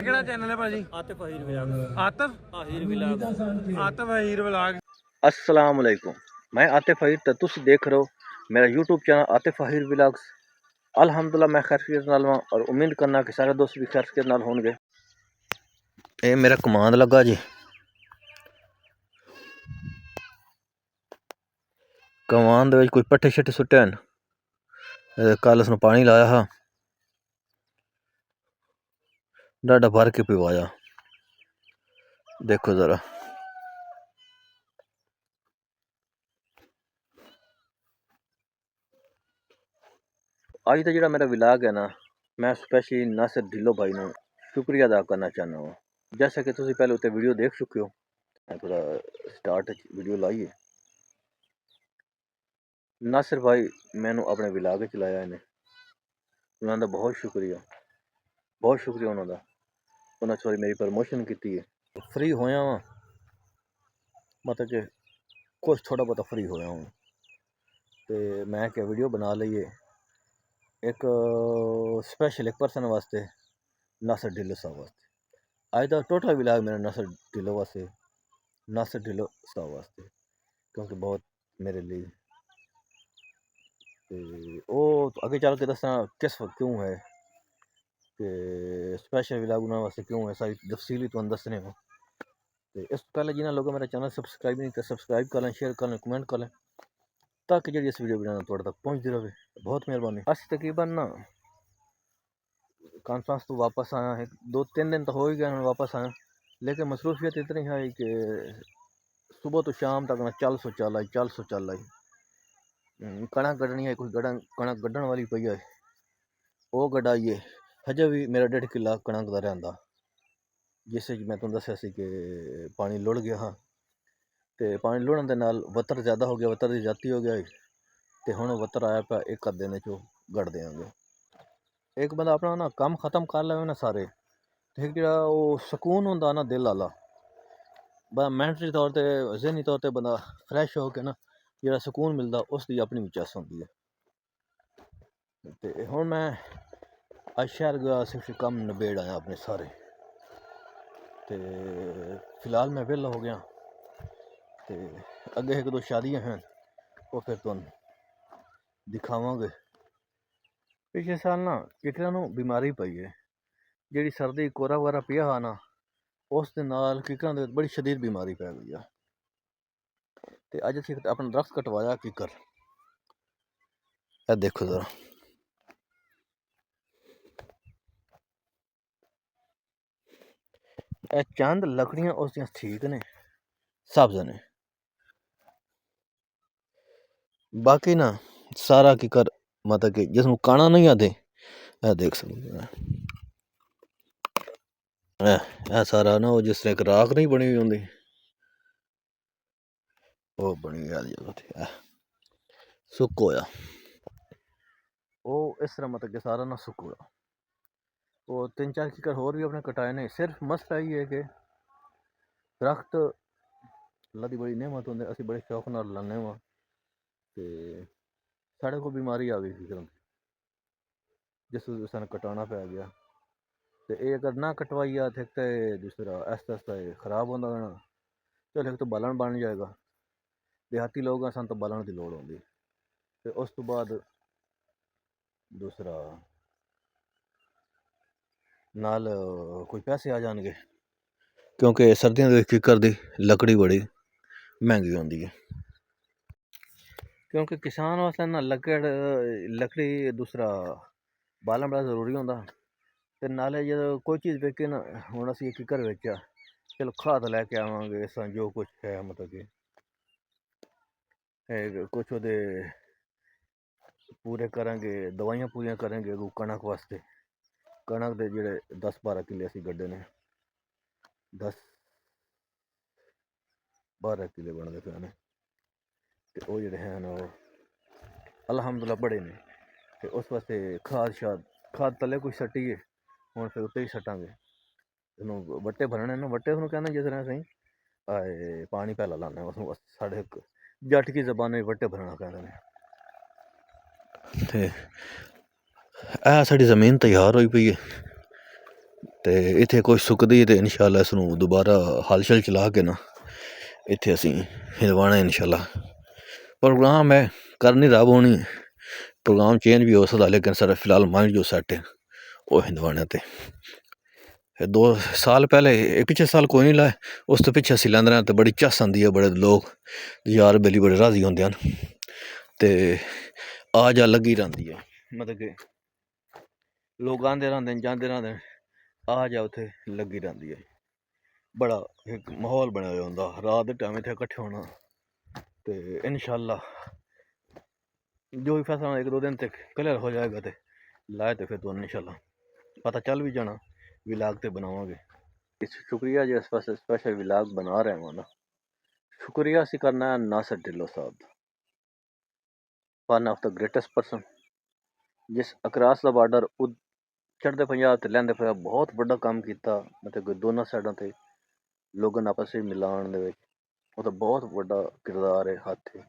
ਕਿਹੜਾ ਚੈਨਲ ਹੈ ਭਾਜੀ? Atif Ahir vlog. Atif Ahir vlog. Atif Ahir vlog. अस्सलाम वालेकुम, मैं आतिफ अहीर तो तुम देख रहे हो मेरा YouTube channel Atif Ahir vlogs. अल्हम्दुलिल्लाह मैं खैरियत नाल हां और उम्मीद करना कि सारे दोस्त भी खैरियत नाल होंगे। ये मेरा कमांड लगा जी, कमांड दे विच कोई पट्ठे शट्ठे सुट्टे हैं। कल उसने पानी लाया हा, डाडा भर के पिवाया, देखो जरा। आज का जो मेरा व्लॉग है ना, मैं स्पेशली नासिर ढिल्लो भाई ने शुक्रिया अदा करना चाहना हूँ। जैसा कि तुम पहले उत्ते वीडियो देख चुके हो, मैं थोड़ा स्टार्ट वीडियो लाई है। नासिर भाई मैनू अपने व्लॉग च लाया इन्हें, उन्होंने बहुत शुक्रिया उन्होंने। उन्होंने सॉरी मेरी प्रमोशन की है, फ्री होया वा, मतलब कि कुछ थोड़ा बहुत फ्री होया हूँ तो मैं क्या वीडियो बना लीए एक स्पेशल एक पर्सन वास्ते, नासिर ढिल्लो साहब वास्ते। अज का टोटल व्लॉग मेरा नासिर ढिल्लो वास्ते, नासिर ढिल्लो साहब वास्ते, क्योंकि बहुत मेरे लिए वो अगे चल के दसा किस क्यों है कि स्पेशल व्लॉग उन्होंने वास्ते क्यों है, सारी तफसीली तुहानू दसने हो। तो इस पहले जिन्होंने लोगों मेरा चैनल सब्सक्राइब नहीं किया, सब्सक्राइब कर लें, शेयर कर लें, कमेंट कर लें, ताकि जी इस वीडियो बनाना थोड़े तक पहुँचती रहे। बहुत मेहरबानी। अस तकरीबन ना कॉन्फ्रेंस तो वापस आया है, 2-3 दिन तो हो ही गए वापस आया, लेकिन मसरूफियत इतनी है कि सुबह तो शाम तक ना चल सो चल आई। कणक गड्ढनी है, कुछ कणक गड्ढन वाली पई है, वो गड्ढाइए। हजे भी मेरा 1.5 किला कणक का रहा, जिस मैं तुम दसिया सी कि पानी लुढ़ गया हाँ, तो पानी लुढ़न के नाल वत्तर ज़्यादा हो गया, वत्तर की जाती हो गया, तो हुण वत्तर आया पाया, एक अद्ध दिन चो गढ़ देंगे। एक बंदा अपना ना काम खत्म कर ले ना सारे, तो एक जो सुकून होंदा ना दिल वाला, बंदा मैंटली तौर पर जहनी तौर पर बंदा फ्रैश हो के ना जो सुकून मिलता, उसकी अपनी चस होंदी है। तो हुण मैं अज शहर गया, सिर्फ कम नबेड़ आया अपने सारे, तो फिलहाल मैं वेला हो गया। तो अगे 1-2 शादियां हैं, वो फिर तुम दिखावांगे। पिछले साल ना किकरां नूं बीमारी पई है, जिहड़ी सर्दी कोरा वगैरह पिया हा ना, उस दे नाल किकरां दे बड़ी शदीद बीमारी पै गई है। तो अज असीं अपना दरख्त कटवाया किकर, ए देखो जरा, ए चंद लकड़ियां उसदियां ठीक ने, सब्ज ने, बाकी ना सारा किकर मतलब कि जिसनूं काना नहीं आते, ए देख सकते ए सारा ना वो जिस तरह एक राख नहीं बनी हुई होंदी, वो बनी हुई जगह ते सुक्क होया, वो इस तरह मतलब कि सारा ना सुक्क होया। वो 3-4 किकर होर भी अपने कटाए ने। सिर्फ मसला ये है कि दरख्त अल्लाह दी बड़ी नेमत होंदे, असीं बड़े शौक नाल लाने वा, ते साढ़े को बीमारी आ गई किकरां दी, जिस सानूं कटाना पै गया। तो ये अगर ना कटवाइया तो दूसरा आस्ता आस्ता खराब होंदा जाना। चल एक तो बालन बन जाएगा, देहाती लोग हैं, सन तो बालन की लोड़ होंदी, तो उस तो बाद दूसरा नाल कोई पैसे आ जाएंगे, क्योंकि सर्दियों के किकर दी लकड़ी बड़ी महंगी होंदी है, क्योंकि किसान वास्ते ना लकड़ी दूसरा बालन बड़ा जरूरी होंदा। तो नाले जो कोई चीज़ बेचे ना, हुण असीं किकर बेचा, चलो खाद लैके आवांगे, इस जो कुछ है मतलब कि कुछ वो पूरे करेंगे, दवाइयां पूरियां करेंगे कणक वास्ते। कणक के जोड़े 10-12 किले असीं गड्ढे ने, 10-12 किले बनते पे ने, तो वो जोड़े हैं वो अलहमदुल्ला बड़े ने। तो उस वास्ते खाद तले कुछ सट्टीए, हुण फिर उत्ते ही सट्टांगे। वट्टे भरने ना, वट्टे उसनूं कहने जिस तरह सही पानी पहला लाने, उसनूं साढ़े जट की जबान वट्टे भरना कहते हैं। ते साड़ी जमीन तैयार हुई पई है, ਤੇ ਇੱਥੇ ਕੁਛ ਸੁੱਕਦੀ ਤੇ ਇਨਸ਼ਾਅੱਲਾ ਇਸ ਨੂੰ ਦੁਬਾਰਾ ਹਲਚਲ ਚਲਾ ਕੇ ਨਾ ਇੱਥੇ ਅਸੀਂ ਹਿਲਵਾਣਾ ਇਨਸ਼ਾਅੱਲਾ। ਪ੍ਰੋਗਰਾਮ ਹੈ ਕਰ ਨਹੀਂ ਰੱਬ ਹੋਣੀ, प्रोग्राम चेंज भी हो सकता लेकिन सारा फिलहाल माइंड जो सैट है वो हिंदवाने ते 2 साल पहले पिछले साल कोई नहीं लाए, उस तो पिछे असी लैंदे तो बड़ी चस आंदी है, बड़े लोग यार बेली बड़े राजी होंदे हैं ते आ जा लगी रही है, मतलब कि लोग आंदे रहंदे जांदे रहंदे आ जा उत्थे लगी रही है। बड़ा एक माहौल बने हुआ होंदा, रात के टाइम इत्थे इकट्ठे होना ते इंशाअल्लाह जो भी फैसला 1-2 दिन तक क्लियर हो जाएगा तो लाए तो फिर तो इंशाअल्लाह पता चल भी जाना, विलाग तो बनावांगे। शुक्रिया जी, इस पास स्पेशल विलाग बना रहे हैं ना, शुक्रिया असी करना है नासिर ढिल्लो साहब, one of the greatest person जिस अक्रॉस द बार्डर चढ़ते पंजाब ते लैंदे पंजाब बहुत बड़ा काम किया, मतलब कि दोनों साइडों ते लोगों ने आपस में मिलान दे वो तो बहुत बड़ा किरदार है, हाथ है।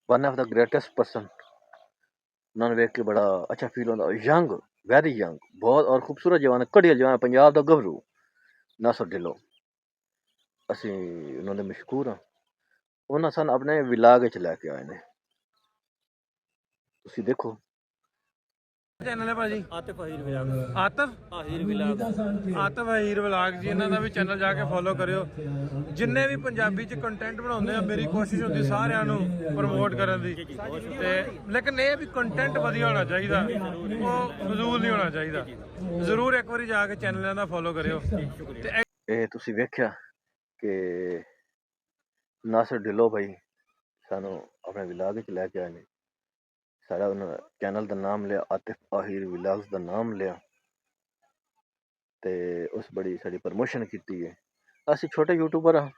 One of the greatest person, उन्होंने वेख के बड़ा अच्छा फील होता, यंग वेरी यंग बहुत और खूबसूरत जवान, घड़िया जवान, पंजाब का गभरू नासिर ढिल्लो, असी उन्होंने मशहूर हाँ। उन्होंने सन अपने विलाग च लैके आए ने, तुसी देखो ਚੈਨਲ ਹੈ ਭਾਜੀ ਆਤਿਫ ਅਹੀਰ ਵਿਲਾਗ, ਆਤਫ ਅਹੀਰ ਵਿਲਾਗ। ਆਤਫ ਹੀਰ ਵਲਾਗ ਜੀ, ਇਹਨਾਂ ਦਾ ਵੀ ਚੈਨਲ ਜਾ ਕੇ ਫੋਲੋ ਕਰਿਓ। ਜਿੰਨੇ ਵੀ ਪੰਜਾਬੀ ਚ ਕੰਟੈਂਟ ਬਣਾਉਂਦੇ ਆ, ਮੇਰੀ ਕੋਸ਼ਿਸ਼ ਹੁੰਦੀ ਸਾਰਿਆਂ ਨੂੰ ਪ੍ਰਮੋਟ ਕਰਨ ਦੀ, ਤੇ ਲੇਕਿਨ ਇਹ ਵੀ ਕੰਟੈਂਟ ਵਧੀਆ ਹੋਣਾ ਚਾਹੀਦਾ, ਉਹ ਫਜ਼ੂਲ ਨਹੀਂ ਹੋਣਾ ਚਾਹੀਦਾ। ਜ਼ਰੂਰ ਇੱਕ ਵਾਰੀ ਜਾ ਕੇ ਚੈਨਲਾਂ ਦਾ ਫੋਲੋ ਕਰਿਓ। ਤੇ ਇਹ ਤੁਸੀਂ ਵੇਖਿਆ ਕਿ ਨਾਸਿਰ ਢਿੱਲੋਂ ਭਾਈ ਸਾਨੂੰ ਆਪਣੇ ਵਿਲਾਗ ਚ ਲੈ ਕੇ ਆਏ ਨੇ, सारा उन्होंने चैनल का नाम लिया, आतिफ आहिर विलाग्स का नाम लिया ते उस बड़ी साड़ी प्रमोशन की है। असी छोटे यूट्यूबर हाँ,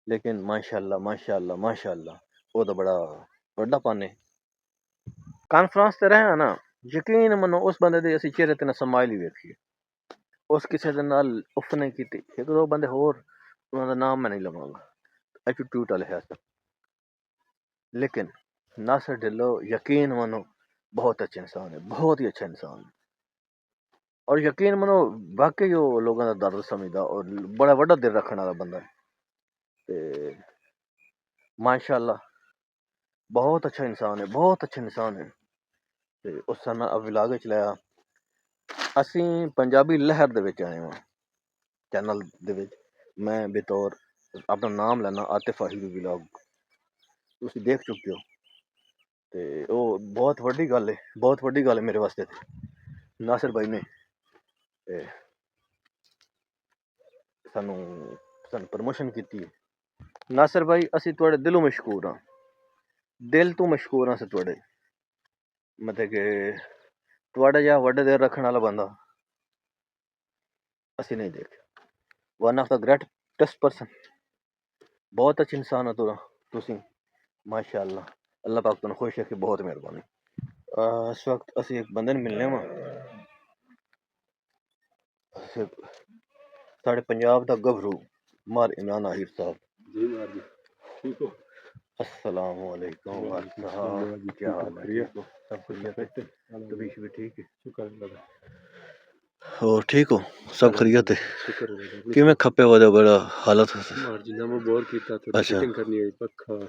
लेकिन माशाअल्लाह माशाअल्लाह माशाअल्लाह वो तो बड़ा बड़ा पाने कॉन्फ्रेंस ते रहे ना, यकीन मनो उस बंदे दे असी चेहरे ते ना स्माइल ही वेखी, उस किसी दे नाल उफ नहीं की। एक दो बंदे होर उन्होंने नाम मैं नहीं लवांगा एटीट्यूड वाले है, लेकिन नासिर ढिल्लो यकीन मानो बहुत अच्छे इंसान है, बहुत ही अच्छा इंसान है, और यकीन मानो वाकई वो लोगों का दर्द समझदा और बड़ा बड़ा दिल रखने वाला बंदा है। ते माशाअल्लाह बहुत अच्छा इंसान है, बहुत अच्छा इंसान है। ते उस सन विलाग च लाया, असी पंजाबी लहर दे विच आए हां चैनल दे विच, मैं बतौर अपना नाम लैना आतिफ आहिर विलाग, तुसी देख चुके हो। ते ओह बहुत वड्डी गल है, बहुत वड्डी गल है मेरे वास्ते नासिर भाई ने सानू प्रमोशन की। नासिर भाई असी तुहाडे दिलों मशहूर हाँ, दिल तो मशहूर हाँ असी तुहाडे, मतलब कि तुहाडे जिहा वड्डे दिल रखने वाला बंदा असी नहीं देखा। One of the greatest person, बहुत अच्छे इंसान हो तुसी माशाअल्लाह, अल्लाह पाक तुहानू खुश रखे, बहुत मेहरबानी। इस वक्त असी एक बंदे मिलने वा, साढ़े पंजाब दा गभरू मार इमरान आहिर साहब। जी मार जी, ठीक हो? अस्सलाम वालेकुम वार साहब, क्या हाल है? सब खैरियत है? तबीयत भी ठीक है? शुक्र अल्लाह दा। और ठीक हो? सब खैरियत है? शुक्र अल्लाह दा। किवें खपे वजह बड़ा हालत मार जी ना मैं बोर कीता तो अच्छा फिटिंग करनी है, पक्का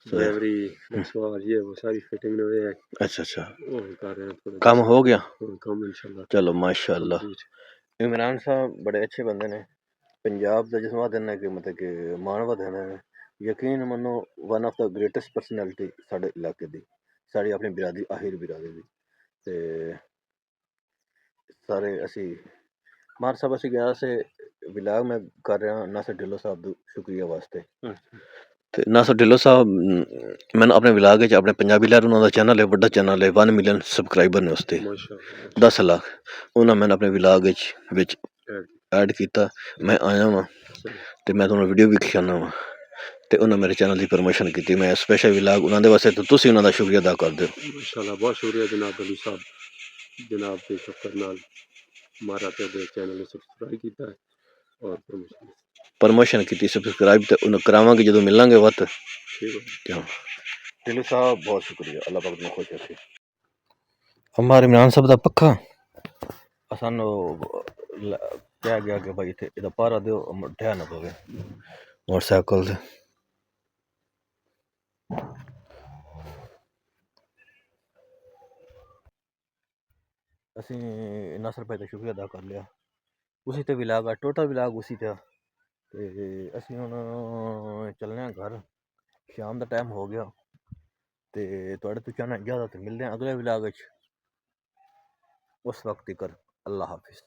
ड्राइवरी सवार ये वो सारी फिटिंग ने है। अच्छा अच्छा, वो कर रहे हैं थोड़ा काम हो गया? काम इंशाल्लाह। चलो माशाअल्लाह। इमरान साहब बड़े अच्छे बंदे ने, पंजाब का जिसमें दिन है कि मतलब कि मानवा देने ने, यकीन मनो one of the greatest personality साढ़े इलाके दी, साड़ी अपनी बिरादरी आहिर बिरादरी दी। ते सारे असी मार साहब असी गया से विलाग में कर रहे हैं नासिर ढिल्लो साहब दा शुक्रिया वास्ते। ते नासिर ढिल्लो साहब मैंने अपने विलाग च अपने पंजाबी लहर उन्होंने चैनल है, बड़ा चैनल है, 1 मिलियन सबसक्राइबर ने उसते, माशाअल्लाह 10 लाख उन्होंने मैंने अपने विलाग विच ऐड किया। मैं आया वहाँ तो मैं तुहानू वीडियो भी दिखाना वा, तो उन्होंने मेरे चैनल की प्रमोशन की, मैं स्पेशल विलाग उन्होंने वास्ते, तो तुसी उन्होंने शुक्रिया अदा कर दो। माशाअल्लाह बहुत शुक्रिया जनाब अली साहब, जनाब के शक्कर नाल हमारा तो चैनल सब्सक्राइब किया है और प्रमोशन की सब्सक्राइब तो उन्हें करावांगे जो मिलांगे वत। ठीक है ढिल्लो साहब बहुत शुक्रिया, अल्लाह पाक तुहानू खुश रखे। हमारे इमरान साहब दा पक्का असानू ਕਿਹਾ ਗਿਆ ਕਿ ਭਾਈ ਇੱਥੇ ਇਹਦਾ ਪਾਰਾ ਦਿਓ, ਮੱਠਿਆ ਨਾ ਪਵੇ ਮੋਟਰਸਾਈਕਲ ਤੇ। ਅਸੀਂ नासिर भाई का शुक्रिया अदा कर लिया, उसी ते विलाग टोटल विलाग उसी था। ते ਅਸੀਂ ਹੁਣ ਚੱਲਨੇ ਆ ਘਰ, ਸ਼ਾਮ ਦਾ ਟਾਈਮ ਹੋ ਗਿਆ ਤੇ ਤੁਹਾਡੇ ਤੋਂ ਚਾਹਨਾ ਇਜਾਜ਼ਤ, ਮਿਲਦੇ ਆ ਅਗਲੇ ਵਿਲਾਗ ਵਿੱਚ। ਉਸ ਵਕਤ ਤੱਕ ਅੱਲਾ ਹਾਫਿਜ਼।